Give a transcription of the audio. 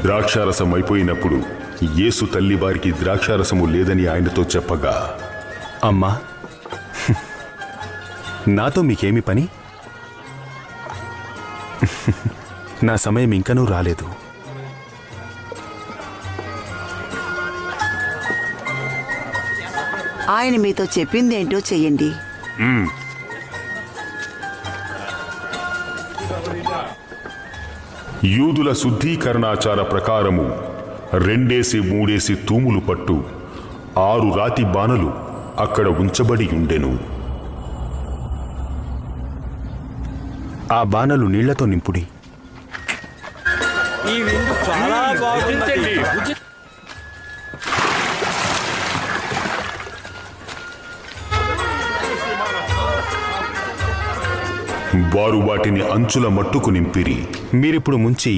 ద్రాక్షారసం అయిపోయినప్పుడు యేసు తల్లి వారికి ద్రాక్షారసము లేదని ఆయనతో చెప్పగా, అమ్మా, నాతో మీకేమి పని? నా సమయం ఇంకనూ రాలేదు. ఆయన మీతో చెప్పిందేంటో చెయ్యండి. యూదుల శుద్ధీకరణాచార ప్రకారము 2-3 తూములు పట్టు 6 రాతి బాణలు అక్కడ ఉంచబడి ఉండెను. ఆ బాణలు నీళ్లతో నింపుడి. ఈ విందు చాలా బాగుంది. వారు వాటిని అంచుల మట్టుకు నింపిరి. మీరిప్పుడు ముంచి